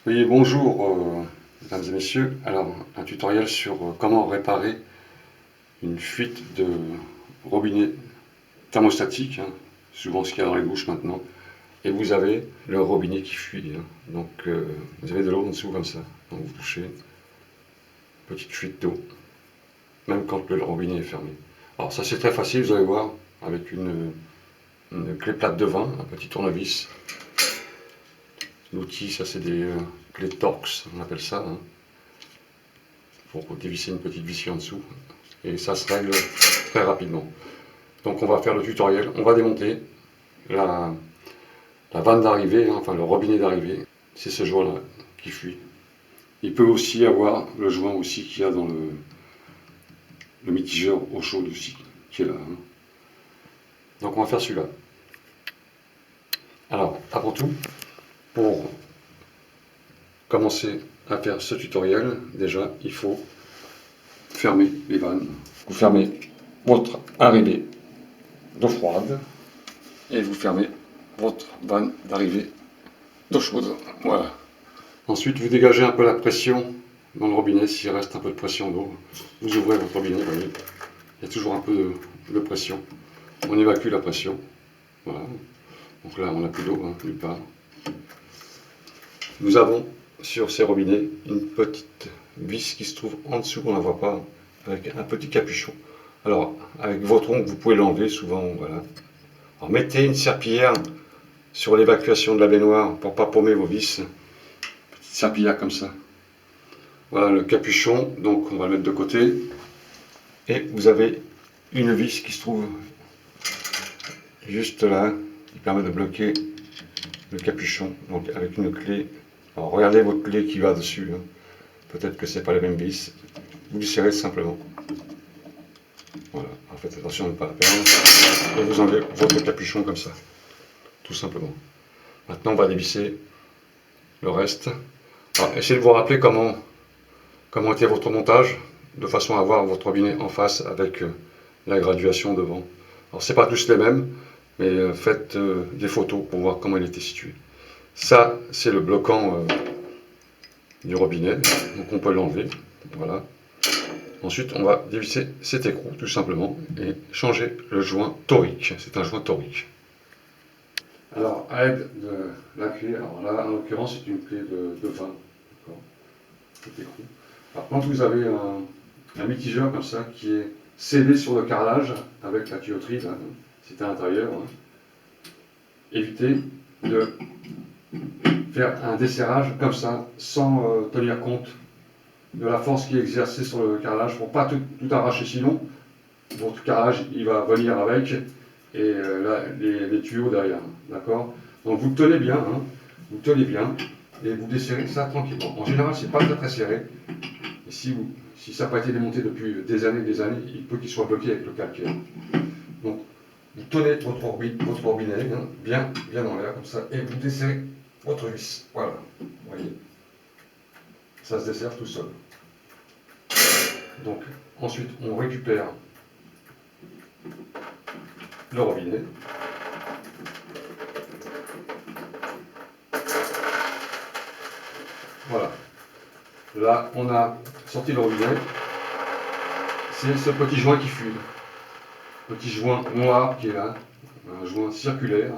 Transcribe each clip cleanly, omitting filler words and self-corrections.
Oui, bonjour, mesdames et messieurs. Alors, un tutoriel sur comment réparer une fuite de robinet thermostatique, hein, souvent ce qu'il y a dans les douches maintenant. Et vous avez le robinet qui fuit, hein. Donc, vous avez de l'eau en dessous comme ça. Donc, vous touchez, petite fuite d'eau, même quand le robinet est fermé. Alors, ça c'est très facile, vous allez voir, avec une clé plate de vin, un petit tournevis. L'outil, ça c'est des clés Torx, on appelle ça, hein, pour dévisser une petite vis en dessous. Et ça se règle très rapidement. Donc on va faire le tutoriel, on va démonter la vanne d'arrivée, hein, enfin le robinet d'arrivée. C'est ce joint là qui fuit. Il peut aussi avoir le joint aussi qu'il y a dans le mitigeur eau chaude aussi, qui est là, hein. Donc on va faire celui-là. Alors, avant tout, pour commencer à faire ce tutoriel, déjà il faut fermer les vannes. Vous fermez votre arrivée d'eau froide et vous fermez votre vanne d'arrivée d'eau chaude. Voilà. Ensuite, vous dégagez un peu la pression dans le robinet, s'il reste un peu de pression d'eau. Vous ouvrez votre robinet, vous voyez, il y a toujours un peu de pression. On évacue la pression. Voilà. Donc là, on n'a plus d'eau, hein, nulle part. Nous avons sur ces robinets une petite vis qui se trouve en dessous, on ne la voit pas, avec un petit capuchon. Alors, avec votre ongle, vous pouvez l'enlever souvent, voilà. Alors, mettez une serpillière sur l'évacuation de la baignoire pour ne pas paumer vos vis. Petite serpillière comme ça. Voilà le capuchon, donc on va le mettre de côté. Et vous avez une vis qui se trouve juste là, qui permet de bloquer le capuchon, donc avec une clé. Alors regardez votre clé qui va dessus, hein. Peut-être que c'est pas la même vis. Vous lui serrez simplement. Voilà, en fait attention de ne pas la perdre. Et vous enlevez votre capuchon comme ça, tout simplement. Maintenant on va dévisser le reste. Alors essayez de vous rappeler comment était votre montage, de façon à avoir votre robinet en face avec la graduation devant. Alors c'est pas tous les mêmes, mais faites des photos pour voir comment il était situé. Ça, c'est le bloquant du robinet, donc on peut l'enlever, voilà. Ensuite, on va dévisser cet écrou, tout simplement, et changer le joint torique. C'est un joint torique. Alors, à l'aide de la clé, alors là, en l'occurrence, c'est une clé de 20, d'accord, cet écrou. Alors, quand vous avez un mitigeur comme ça, qui est scellé sur le carrelage, avec la tuyauterie, là, c'est à l'intérieur, hein, évitez de faire un desserrage comme ça, sans tenir compte de la force qui est exercée sur le carrelage, pour pas tout arracher, sinon votre carrelage il va venir avec, et là, les tuyaux derrière, d'accord. Donc vous tenez bien, hein, vous tenez bien, et vous desserrez ça tranquillement. En général, c'est pas très serré, et si ça n'a pas été démonté depuis des années, il peut qu'il soit bloqué avec le calcaire. Donc vous tenez votre robinet hein, bien en l'air comme ça, et vous desserrez votre vis. Voilà, vous voyez, ça se desserre tout seul. Donc ensuite on récupère le robinet. Voilà. Là on a sorti le robinet. C'est ce petit joint qui fuit. Petit joint noir qui est là, un joint circulaire.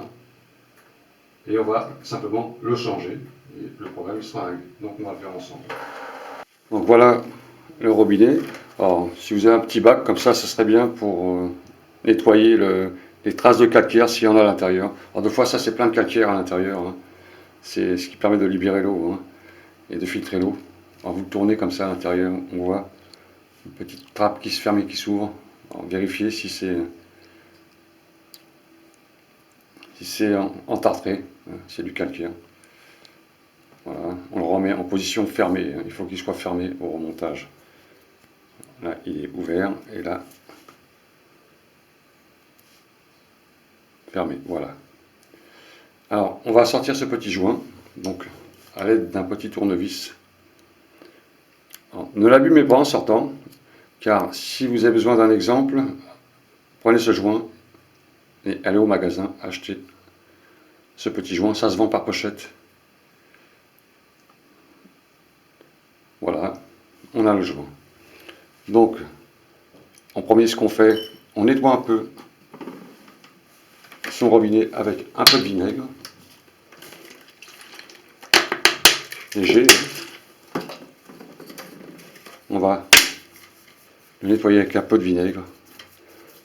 Et on va simplement le changer. Et le problème sera réglé. Donc on va le faire ensemble. Donc voilà le robinet. Alors, si vous avez un petit bac comme ça, ce serait bien pour nettoyer les traces de calcaire s'il y en a à l'intérieur. Alors des fois, ça c'est plein de calcaire à l'intérieur, hein. C'est ce qui permet de libérer l'eau, hein, et de filtrer l'eau. Alors vous le tournez comme ça à l'intérieur, on voit une petite trappe qui se ferme et qui s'ouvre. Vérifiez si c'est entartré, hein, c'est du calcaire. Voilà. On le remet en position fermée, hein. Il faut qu'il soit fermé au remontage. Là, il est ouvert, et là, fermé, voilà. Alors, on va sortir ce petit joint, donc à l'aide d'un petit tournevis. Alors, ne l'abîmez pas en sortant, car si vous avez besoin d'un exemple, prenez ce joint et allez au magasin acheter ce petit joint. Ça se vend par pochette. on a le joint. Donc, en premier, ce qu'on fait, on nettoie un peu son robinet avec un peu de vinaigre. Léger. On va le nettoyer avec un peu de vinaigre.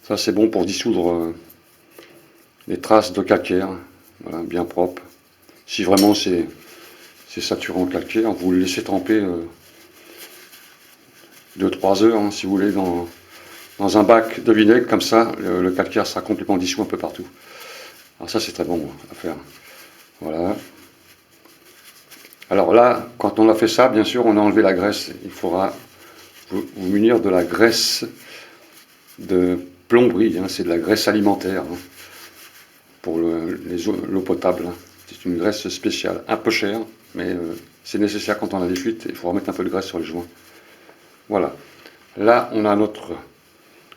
Ça, c'est bon pour dissoudre les traces de calcaire. Voilà, bien propre. Si vraiment c'est saturant le calcaire, vous le laissez tremper 2-3 heures, hein, si vous voulez, dans un bac de vinaigre, comme ça, le calcaire sera complètement dissous un peu partout. Alors ça, c'est très bon à faire. Voilà. Alors là, quand on a fait ça, bien sûr, on a enlevé la graisse. Il faudra vous munir de la graisse de plomberie, hein, c'est de la graisse alimentaire, hein, pour l'eau potable. Hein. C'est une graisse spéciale, un peu chère, mais c'est nécessaire quand on a des fuites. Il faut remettre un peu de graisse sur les joints. Voilà. Là, on a notre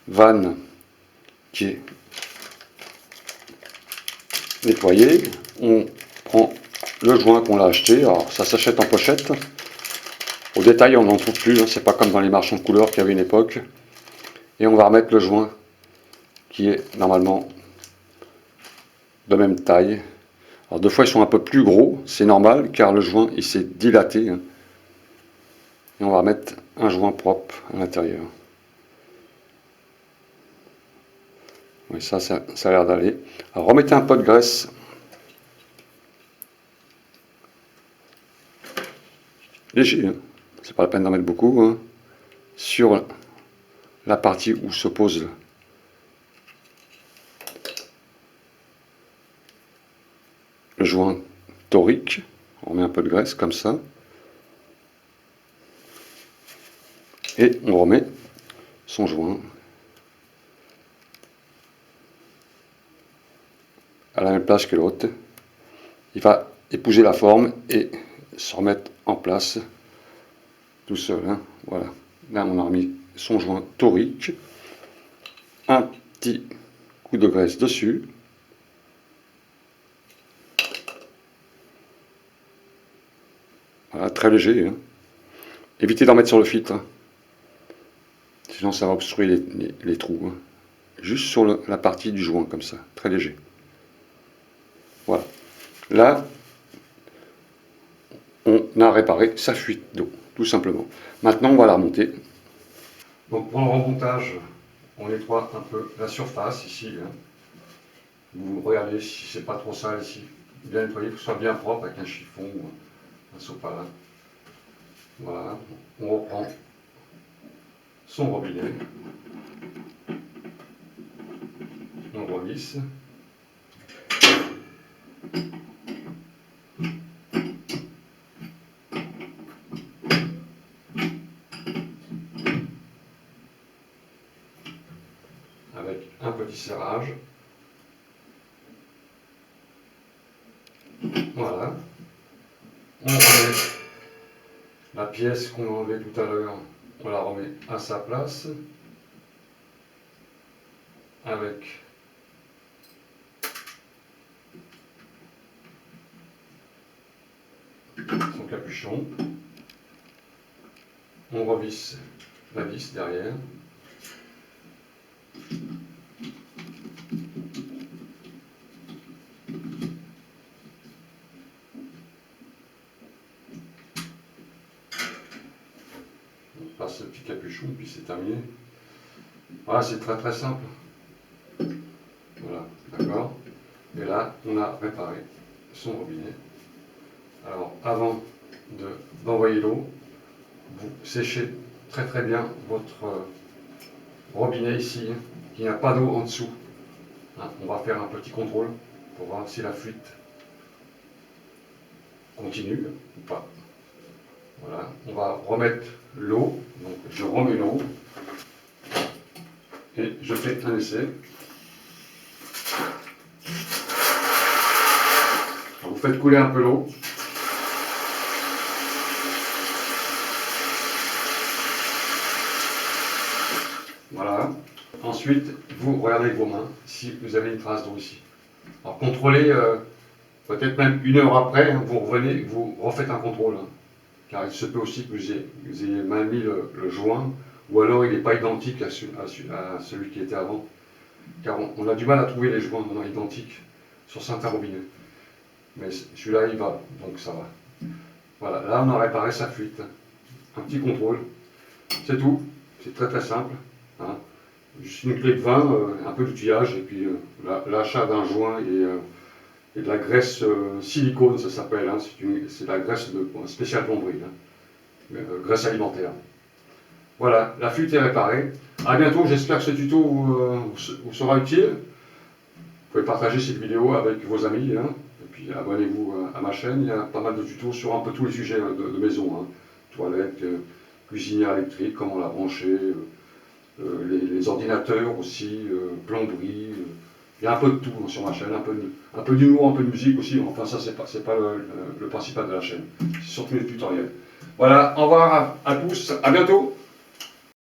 vanne qui est nettoyée. On prend le joint qu'on a acheté. Alors, ça s'achète en pochette. Au détail, on n'en trouve plus. Hein. C'est pas comme dans les marchands de couleurs qu'il y avait une époque. Et on va remettre le joint qui est normalement de même taille. Alors, deux fois, ils sont un peu plus gros. C'est normal car le joint il s'est dilaté. Hein. Et on va mettre un joint propre à l'intérieur. Oui, ça a l'air d'aller. Alors, remettez un peu de graisse. Léger, hein. C'est pas la peine d'en mettre beaucoup. Hein. Sur la partie où se pose le joint torique. On met un peu de graisse comme ça. Et on remet son joint à la même place que l'autre. Il va épouser la forme et se remettre en place tout seul. Hein. Voilà. Là, on a remis son joint torique. Un petit coup de graisse dessus. Voilà, très léger. Hein. Évitez d'en mettre sur le filtre. Hein. Sinon, ça va obstruer les trous. Hein. Juste sur la partie du joint, comme ça. Très léger. Voilà. Là, on a réparé sa fuite d'eau, tout simplement. Maintenant, on va la remonter. Donc, pour le remontage, on nettoie un peu la surface ici. Hein. Vous regardez si c'est pas trop sale ici. Bien nettoyé, que ce soit bien propre avec un chiffon ou un sopalin. Voilà. On reprend son robinet. On revisse. Avec un petit serrage. Voilà. On remet la pièce qu'on a enlevée tout à l'heure, on la remet à sa place. Avec son capuchon. On revisse la vis derrière. On passe le petit capuchon puis c'est terminé. Voilà, c'est très très simple. Voilà, d'accord. Et là, on a réparé son robinet. Alors, avant d'envoyer l'eau, vous séchez très très bien votre robinet ici, qui n'a pas d'eau en dessous. Hein, on va faire un petit contrôle pour voir si la fuite continue ou pas. Voilà, on va remettre l'eau. Donc, je remets l'eau et je fais un essai. Alors, vous faites couler un peu l'eau. Voilà. Ensuite, vous regardez avec vos mains si vous avez une trace d'eau ici. Alors contrôlez, peut-être même 1 heure après, hein, vous revenez, vous refaites un contrôle. Hein. car il se peut aussi que vous ayez mal mis le joint, ou alors il n'est pas identique à celui qui était avant, car on a du mal à trouver les joints maintenant identiques sur certains robinets. Mais celui-là, il va, donc ça va. Voilà, là on a réparé sa fuite. Un petit contrôle, c'est tout, c'est très très simple. Hein. Juste une clé de vin, un peu d'outillage, et puis l'achat d'un joint et de la graisse silicone, ça s'appelle, hein. C'est de la graisse spéciale plomberie, hein. Graisse alimentaire. Voilà, la fuite est réparée. A bientôt, j'espère que ce tuto vous sera utile. Vous pouvez partager cette vidéo avec vos amis, hein. Et puis abonnez-vous à ma chaîne, il y a pas mal de tutos sur un peu tous les sujets de maison, hein. Toilette, cuisinière électrique, comment la brancher, les ordinateurs aussi, plomberie. Il y a un peu de tout sur ma chaîne, un peu d'humour, un peu de musique aussi. Enfin, ça, c'est pas le principal de la chaîne. C'est surtout les tutoriels. Voilà, au revoir à tous, à bientôt.